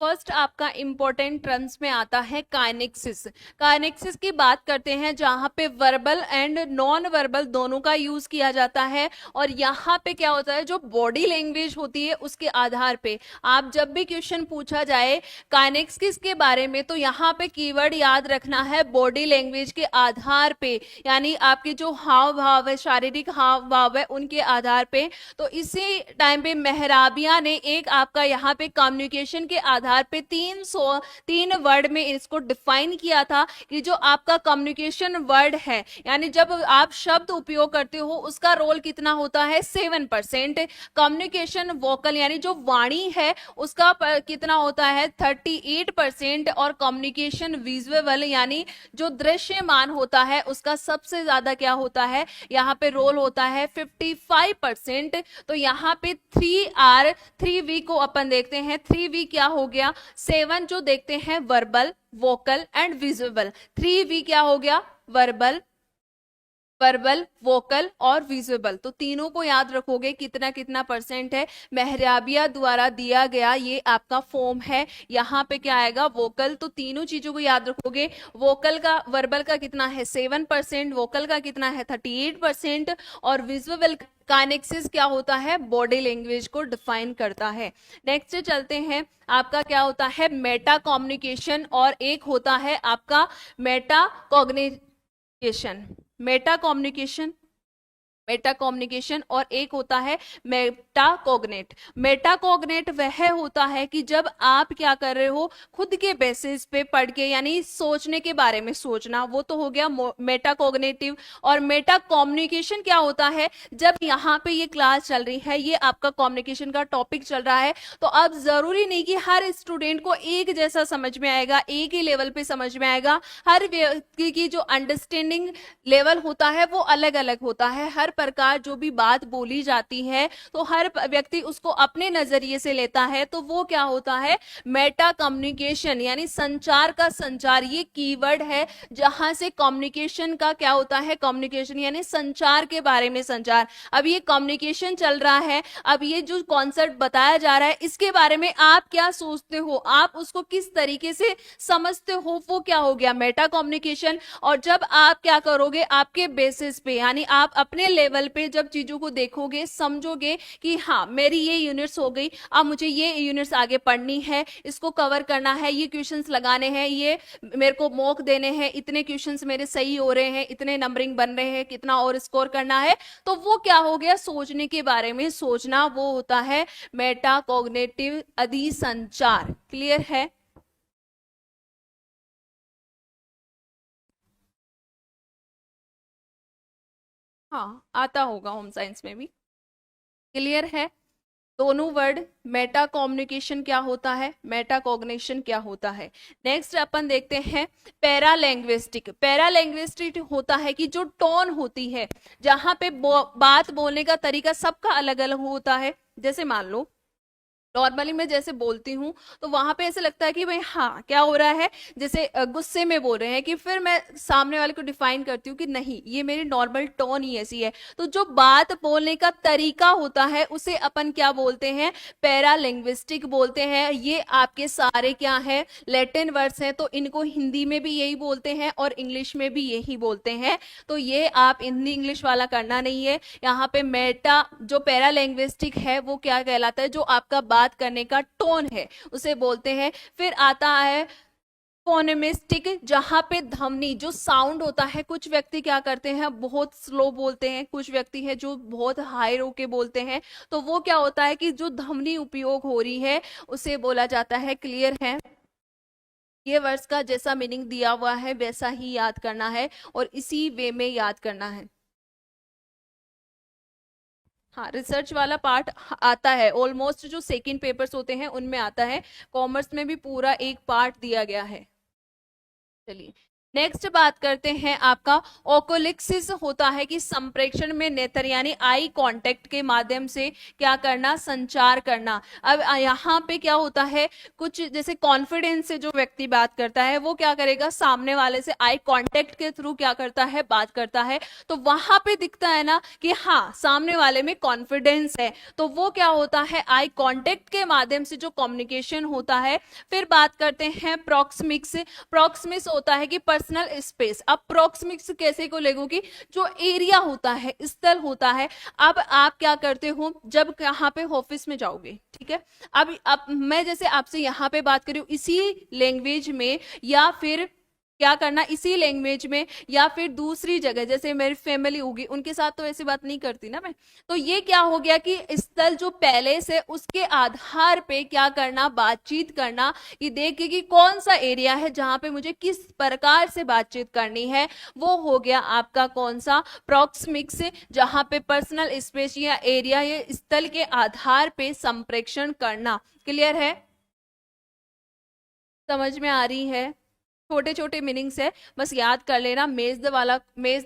First आपका important terms में आता है काइनेक्सिस। काइनेक्सिस की बात करते हैं जहां पे वर्बल एंड नॉन वर्बल दोनों का यूज किया जाता है। और यहाँ पे क्या होता है, जो बॉडी लैंग्वेज होती है उसके आधार पे आप जब भी क्वेश्चन पूछा जाए काइनेक्सिस के बारे में तो यहाँ पे कीवर्ड याद रखना है बॉडी लैंग्वेज के आधार पे, यानी आपके जो हाव भाव है, शारीरिक हाव भाव है, उनके आधार पे। तो इसी टाइम पे मेहराबिया ने एक आपका यहाँ पे कम्युनिकेशन के आधार पे 3 वर्ड में इसको डिफाइन किया था कि जो आपका कम्युनिकेशन वर्ड है, यानी जब आप शब्द उपयोग करते हो उसका रोल कितना होता है 7%। कम्युनिकेशन वोकल यानी जो वाणी है उसका कितना होता है 38%। और कम्युनिकेशन विजुअल यानी जो दृश्यमान होता है उसका सबसे ज्यादा क्या होता है, यहाँ पे रोल होता है 55%। तो यहाँ पे 3R 3V को अपन देखते हैं। 3V क्या हो गया, 7 जो देखते हैं verbal, vocal and visual. 3V क्या हो गया, वर्बल, वोकल और विजुअल। तो तीनों को याद रखोगे कितना कितना परसेंट है। मेहराबिया द्वारा दिया गया ये आपका फॉर्म है। यहाँ पे क्या आएगा, वोकल। तो तीनों चीजों को याद रखोगे। वोकल का, वर्बल का कितना है 7%, वोकल का कितना है 38% और विजुअल काइनेक्सिस क्या होता है, बॉडी लैंग्वेज को डिफाइन करता है। नेक्स्ट चलते हैं, आपका क्या होता है मेटा कम्युनिकेशन और एक होता है आपका मेटा कॉग्निशन। मेटा कम्युनिकेशन और एक होता है मेटाकॉग्नेट। मेटाकॉग्नेट वह होता है कि जब आप क्या कर रहे हो, खुद के बेसिस पे पढ़ के, यानी सोचने के बारे में सोचना, वो तो हो गया मेटाकॉग्नेटिव। और मेटा कम्युनिकेशन क्या होता है, जब यहाँ पे ये क्लास चल रही है, ये आपका कम्युनिकेशन का टॉपिक चल रहा है, तो अब जरूरी नहीं कि हर स्टूडेंट को एक जैसा समझ में आएगा, एक ही लेवल पे समझ में आएगा। हर व्यक्ति की जो अंडरस्टैंडिंग लेवल होता है वो अलग अलग होता है। हर प्रकार जो भी बात बोली जाती है तो हर व्यक्ति उसको अपने नजरिए से लेता है, तो वो क्या होता है मेटा कम्युनिकेशन, यानी संचार का संचार। ये कीवर्ड है जहां से कम्युनिकेशन का क्या होता है, कम्युनिकेशन यानी संचार के बारे में संचार। अब ये कम्युनिकेशन चल रहा है, अब ये जो कॉन्सेप्ट बताया जा रहा है इसके बारे में आप क्या सोचते हो, आप उसको किस तरीके से समझते हो, वो क्या हो गया मेटा कम्युनिकेशन। और जब आप क्या करोगे, आपके बेसिस पे, यानी आप अपने लेवल पे जब चीजों को देखोगे, समझोगे कि हाँ मेरी ये यूनिट्स हो गई, अब मुझे ये यूनिट्स आगे पढ़नी है, इसको कवर करना है, ये क्वेश्चंस लगाने हैं, ये मेरे को मॉक देने हैं, इतने क्वेश्चंस मेरे सही हो रहे हैं, इतने नंबरिंग बन रहे हैं, कितना और स्कोर करना है, तो वो क्या हो गया सोचने के बारे में सोचना, वो होता है मेटा कॉग्निटिव अधिसंचार। क्लियर है? हाँ, आता होगा होम साइंस में भी। क्लियर है? दोनों वर्ड, मेटा कम्युनिकेशन क्या होता है, मेटा कॉग्निशन क्या होता है। नेक्स्ट अपन देखते हैं पैरा लैंग्विस्टिक। पैरा लैंग्विस्टिक होता है कि जो टोन होती है, जहां पे बात बोलने का तरीका सबका अलग अलग होता है। जैसे मान लो नॉर्मली मैं जैसे बोलती हूँ तो वहां पे ऐसे लगता है कि भाई हाँ क्या हो रहा है, जैसे गुस्से में बोल रहे हैं, कि फिर मैं सामने वाले को डिफाइन करती हूँ कि नहीं ये मेरी नॉर्मल टोन ही ऐसी है। तो जो बात बोलने का तरीका होता है उसे अपन क्या बोलते हैं, पैरा लिंग्विस्टिक बोलते हैं। ये आपके सारे क्या है लैटिन वर्ड्स हैं, तो इनको हिंदी में भी यही बोलते हैं और इंग्लिश में भी यही बोलते हैं। तो ये आप हिंदी इंग्लिश वाला करना नहीं है। यहाँ पे मेटा जो पैरा लिंग्विस्टिक है वो क्या कहलाता है, जो आपका बात करने का टोन है उसे बोलते हैं। फिर आता है फोनेमिस्टिक, जहां पे ध्वनि जो साउंड होता है, कुछ व्यक्ति क्या करते हैं बहुत स्लो बोलते हैं, कुछ व्यक्ति है जो बहुत हाई रोके बोलते हैं, तो वो क्या होता है कि जो ध्वनि उपयोग हो रही है उसे बोला जाता है। क्लियर है? ये वर्ड्स का जैसा मीनिंग दिया हुआ है वैसा ही याद करना है और इसी वे में याद करना है। हाँ, रिसर्च वाला पार्ट आता है, ऑलमोस्ट जो सेकंड पेपर्स होते हैं उनमें आता है। कॉमर्स में भी पूरा एक पार्ट दिया गया है। चलिए नेक्स्ट बात करते हैं आपका ओकोलिक्सिस होता है कि संप्रेक्षण में नेत्र यानी आई कांटेक्ट के माध्यम से क्या करना, संचार करना। अब यहाँ पे क्या होता है, कुछ जैसे कॉन्फिडेंस से जो व्यक्ति बात करता है वो क्या करेगा, सामने वाले से आई कांटेक्ट के थ्रू क्या करता है, बात करता है। तो वहां पे दिखता है ना कि हाँ सामने वाले में कॉन्फिडेंस है, तो वो क्या होता है, आई कांटेक्ट के माध्यम से जो कम्युनिकेशन होता है। फिर बात करते हैं प्रॉक्सिमिक्स। प्रॉक्सिमिक्स होता है कि पर्सनल स्पेस। अब प्रॉक्सिमिक्स कैसे को लेगोगी, जो एरिया होता है, स्थल होता है। अब आप क्या करते हो, जब यहाँ पे ऑफिस में जाओगे, ठीक है, अब मैं जैसे आपसे यहाँ पे बात कर रही हूँ इसी लैंग्वेज में, या फिर क्या करना इसी लैंग्वेज में, या फिर दूसरी जगह जैसे मेरी फैमिली होगी उनके साथ तो ऐसी बात नहीं करती ना मैं। तो ये क्या हो गया कि स्थल जो पहले से उसके आधार पे क्या करना, बातचीत करना, कि देखिए कि कौन सा एरिया है जहां पे मुझे किस प्रकार से बातचीत करनी है। वो हो गया आपका कौन सा, प्रॉक्सिमिक्स, जहां पे पर्सनल स्पेस या एरिया या स्थल के आधार पे संप्रेषण करना। क्लियर है, समझ में आ रही है? छोटे छोटे मीनिंग्स है, बस याद कर लेना। मेज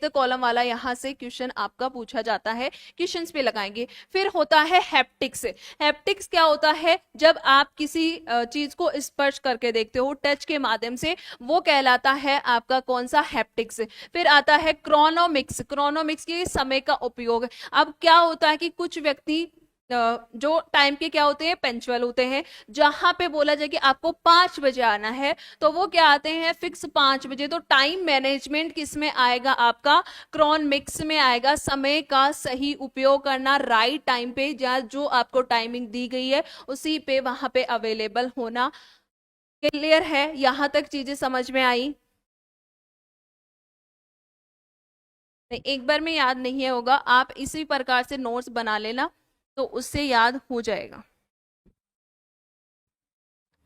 द कॉलम वाला यहाँ से क्वेश्चन आपका पूछा जाता है, क्वेश्चंस पे लगाएंगे। फिर होता है हैप्टिक्स। हैप्टिक्स क्या होता है, जब आप किसी चीज को स्पर्श करके देखते हो टच के माध्यम से, वो कहलाता है आपका कौन सा, हैप्टिक्स। फिर आता है क्रोनोमिक्स। क्रोनोमिक्स के समय का उपयोग। अब क्या होता है कि कुछ व्यक्ति जो टाइम के क्या होते हैं, पंक्चुअल होते हैं। जहां पे बोला जाए कि आपको 5 बजे आना है, तो वो क्या आते हैं, फिक्स 5 बजे। तो टाइम मैनेजमेंट किस में आएगा, आपका क्रॉन मिक्स में आएगा। समय का सही उपयोग करना, राइट टाइम पे, या जो आपको टाइमिंग दी गई है उसी पे वहां पे अवेलेबल होना। क्लियर है, यहां तक चीजें समझ में आई? नहीं, एक बार में याद नहीं होगा, आप इसी प्रकार से नोट्स बना लेना तो उससे याद हो जाएगा।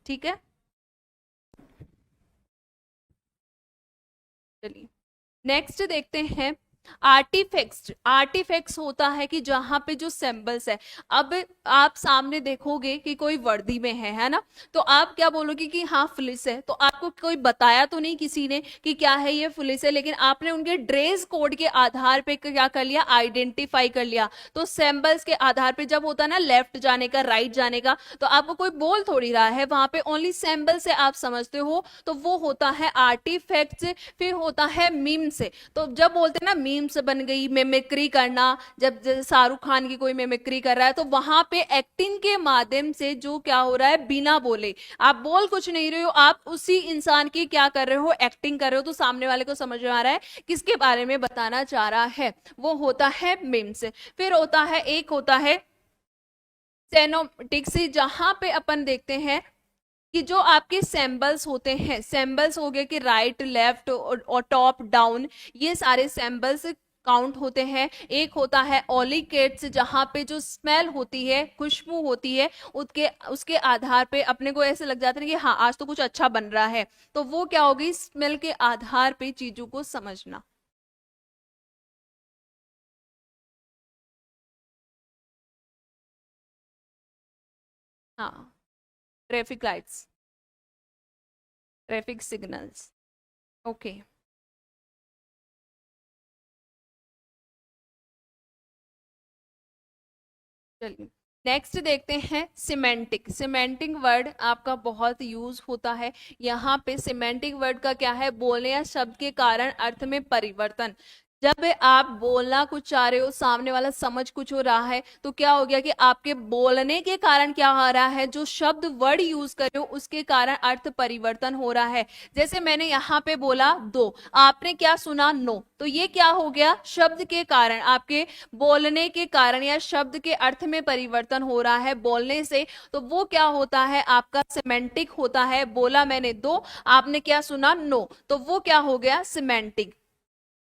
ठीक है, चलिए नेक्स्ट देखते हैं। आर्टिफैक्ट्स। आर्टिफैक्ट्स होता है कि जहां पे जो सिंबल्स है, अब आप सामने देखोगे कि कोई वर्दी में है ना, तो आप क्या बोलोगे कि हाँ पुलिस है। तो आपको कोई बताया तो नहीं किसी ने कि क्या है ये पुलिस है, लेकिन आपने उनके ड्रेस कोड के आधार पे क्या कर लिया, आइडेंटिफाई कर लिया। तो सिंबल्स के आधार पे जब होता है ना लेफ्ट जाने का, राइट जाने का, तो आपको कोई बोल थोड़ी रहा है, वहां पे ओनली सिंबल से आप समझते हो, तो वो होता है आर्टिफैक्ट्स। फिर होता है मीम्स। तो जब बोलते हैं ना मीम्स बन गई, मिमिक्री करना, जब शाहरुख खान की कोई मिमिक्री कर रहा है, तो वहां पे एक्टिंग के माध्यम से जो क्या हो रहा है, बिना बोले, आप बोल कुछ नहीं रहे हो, आप उसी इंसान की क्या कर रहे हो, एक्टिंग कर रहे हो, तो सामने वाले को समझ में आ रहा है किसके बारे में बताना चाह रहा है। वो होता है मीम्स। फिर होता है, एक होता है सेनोटिक्स, जहां पे अपन देखते हैं कि जो आपके सैंबल्स होते हैं, सैंबल्स हो गए कि राइट, लेफ्ट और टॉप, डाउन, ये सारे सैंबल्स काउंट होते हैं। एक होता है ओलिकेट्स, जहां पे जो स्मेल होती है, खुशबू होती है, उसके उसके आधार पे अपने को ऐसे लग जाता है कि हाँ आज तो कुछ अच्छा बन रहा है। तो वो क्या होगी, स्मेल के आधार पे चीजों को समझना। हाँ, traffic lights, traffic signals. Okay, चलिए नेक्स्ट देखते हैं सिमेंटिक। सिमेंटिक वर्ड आपका बहुत यूज होता है। यहाँ पे सिमेंटिक वर्ड का क्या है, बोलने या शब्द के कारण अर्थ में परिवर्तन। जब आप बोलना कुछ चाह रहे हो, सामने वाला समझ कुछ हो रहा है, तो क्या हो गया कि आपके बोलने के कारण क्या हो रहा है, जो शब्द वर्ड यूज कर रहे हो उसके कारण अर्थ परिवर्तन हो रहा है। जैसे मैंने यहाँ पे बोला दो, आपने क्या सुना, नो, तो ये क्या हो गया, शब्द के कारण, आपके बोलने के कारण या शब्द के अर्थ में परिवर्तन हो रहा है बोलने से। तो वो क्या होता है, आपका सिमेंटिक होता है। बोला मैंने दो, आपने क्या सुना, नो, तो वो क्या हो गया, सिमेंटिक।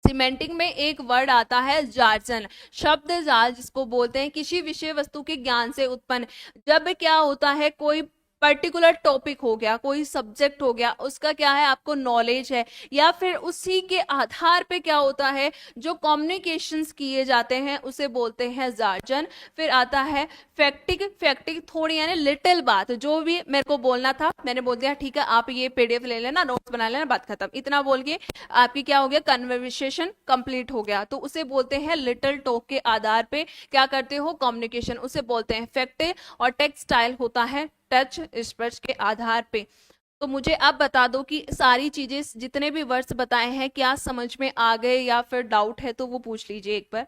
सिमेंटिक में एक वर्ड आता है जार्जन, शब्द जाल जिसको बोलते हैं, किसी विषय वस्तु के ज्ञान से उत्पन्न। जब क्या होता है, कोई पर्टिकुलर टॉपिक हो गया, कोई सब्जेक्ट हो गया, उसका क्या है आपको नॉलेज है, या फिर उसी के आधार पे क्या होता है जो कम्युनिकेशंस किए जाते हैं उसे बोलते हैं जार्जन। फिर आता है फैक्टिक। फैक्टिक थोड़ी यानी लिटिल बात, जो भी मेरे को बोलना था मैंने बोल दिया, ठीक है आप ये पीडीएफ ले लेना, नोट्स बना लेना, बात खत्म, इतना बोल के आपकी क्या हो गया, कन्वर्सेशन कंप्लीट हो गया। तो उसे बोलते हैं लिटिल टॉक के आधार पे क्या करते हो कम्युनिकेशन, उसे बोलते हैं फैक्ट। और टेक्सटाइल होता है टच स्पर्श के आधार पे। तो मुझे अब बता दो कि सारी चीजें जितने भी वर्ड्स बताए हैं क्या समझ में आ गए, या फिर डाउट है तो वो पूछ लीजिए एक बार।